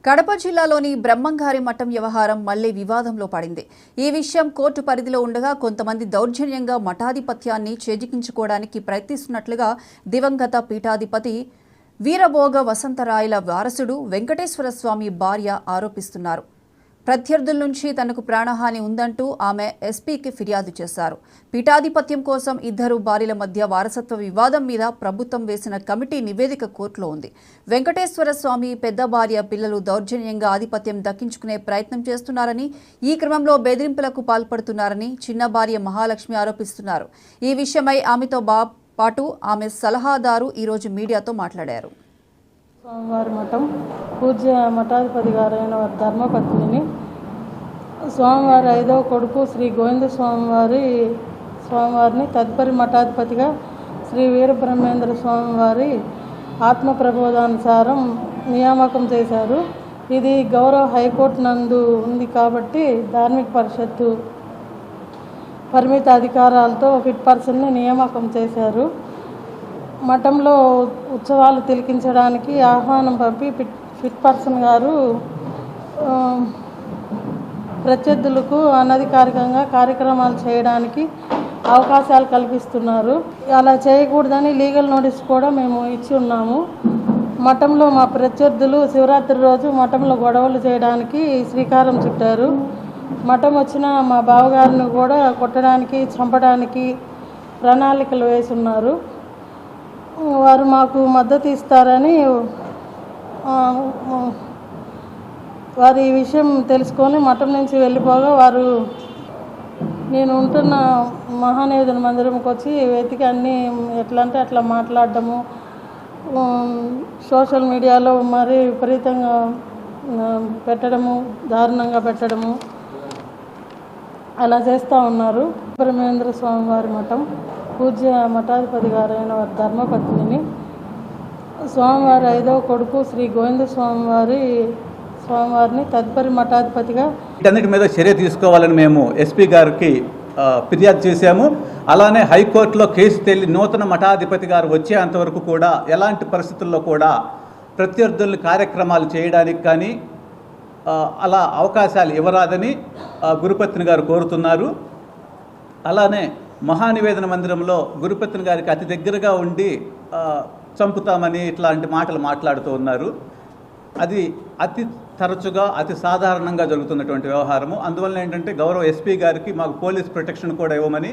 కడప జిల్లాలోని బ్రహ్మంగారి మఠం వ్యవహారం మళ్లీ వివాదంలో పడింది. ఈ విషయం కోర్టు పరిధిలో ఉండగా కొంతమంది దౌర్జన్యంగా మఠాధిపత్యాన్ని చేజిక్కించుకోవడానికి ప్రయత్నిస్తున్నట్లుగా దివంగత పీఠాధిపతి వీరభోగ వసంతరాయల వారసుడు వెంకటేశ్వర స్వామి భార్య ఆరోపిస్తున్నారు. ప్రత్యర్థుల నుంచి తనకు ప్రాణహాని ఉందంటూ ఆమె ఎస్పీకి ఫిర్యాదు చేశారు. పీఠాధిపత్యం కోసం ఇద్దరు భార్యల మధ్య వారసత్వ వివాదం మీద ప్రభుత్వం వేసిన కమిటీ నివేదిక కోర్టులో ఉంది. వెంకటేశ్వర స్వామి పెద్ద భార్య పిల్లలు దౌర్జన్యంగా ఆధిపత్యం దక్కించుకునే ప్రయత్నం చేస్తున్నారని, ఈ క్రమంలో బెదిరింపులకు పాల్పడుతున్నారని చిన్న భార్య మహాలక్ష్మి ఆరోపిస్తున్నారు. ఈ విషయమై ఆమెతో పాటు ఆమె సలహాదారు ఈరోజు మీడియాతో మాట్లాడారు. స్వామివారి మఠం పూజ్య మఠాధిపతి గారైన ధర్మపత్నిని స్వామివారి 5వ కొడుకు శ్రీ గోవింద స్వామివారిని తదుపరి మఠాధిపతిగా శ్రీ వీరబ్రహ్మేంద్ర స్వామివారి ఆత్మ ప్రబోధానుసారం నియామకం చేశారు. ఇది గౌరవ హైకోర్టు నందు ఉంది కాబట్టి ధార్మిక పరిషత్తు పరిమిత అధికారాలతో ఫిట్ పర్సన్ని నియామకం చేశారు. మఠంలో ఉత్సవాలు తిలకించడానికి ఆహ్వానం పంపి ఫిట్ పర్సన్ గారు ప్రత్యర్థులకు అనధికారికంగా కార్యక్రమాలు చేయడానికి అవకాశాలు కల్పిస్తున్నారు. అలా చేయకూడదని లీగల్ నోటీస్ కూడా మేము ఇచ్చి ఉన్నాము. మఠంలో మా ప్రత్యర్థులు శివరాత్రి రోజు మఠంలో గొడవలు చేయడానికి శ్రీకారం చుట్టారు. మఠం వచ్చిన మా బావగారిని కూడా కొట్టడానికి, చంపడానికి ప్రణాళికలు వేసున్నారు. వారు మాకు మద్దతు ఇస్తారని వారు ఈ విషయం తెలుసుకొని మఠం నుంచి వెళ్ళిపోగా వారు నేను ఉంటున్న మహానివేదన మందిరంకి వచ్చి వెతికి అన్నీ ఎట్లా అంటే అట్లా మాట్లాడడము, సోషల్ మీడియాలో మరీ విపరీతంగా పెట్టడము, దారుణంగా పెట్టడము అలా చేస్తూ ఉన్నారు. బ్రహ్మేంద్ర స్వామివారి మఠం పూజ్య మఠాధిపతి గారైన ధర్మపత్నిని స్వామివారి 5వ కొడుకు శ్రీ గోవింద స్వామివారిని తదుపరి మఠాధిపతిగా వీటన్నిటి మీద చర్య తీసుకోవాలని మేము ఎస్పీ గారికి ఫిర్యాదు చేశాము. అలానే హైకోర్టులో కేసు తేలి నూతన మఠాధిపతి గారు వచ్చేంతవరకు కూడా ఎలాంటి పరిస్థితుల్లో కూడా ప్రత్యర్థుల్ని కార్యక్రమాలు చేయడానికి కానీ అలా అవకాశాలు ఇవ్వరాదని గురుపత్ని గారు కోరుతున్నారు. అలానే మహానివేదన మందిరంలో గురుపత్ని గారికి అతి దగ్గరగా ఉండి చంపుతామని ఇట్లాంటి మాటలు మాట్లాడుతూ ఉన్నారు. అది అతి తరచుగా అతి సాధారణంగా జరుగుతున్నటువంటి వ్యవహారము. అందువల్ల ఏంటంటే గౌరవ ఎస్పీ గారికి మాకు పోలీస్ ప్రొటెక్షన్ కూడా ఇవ్వమని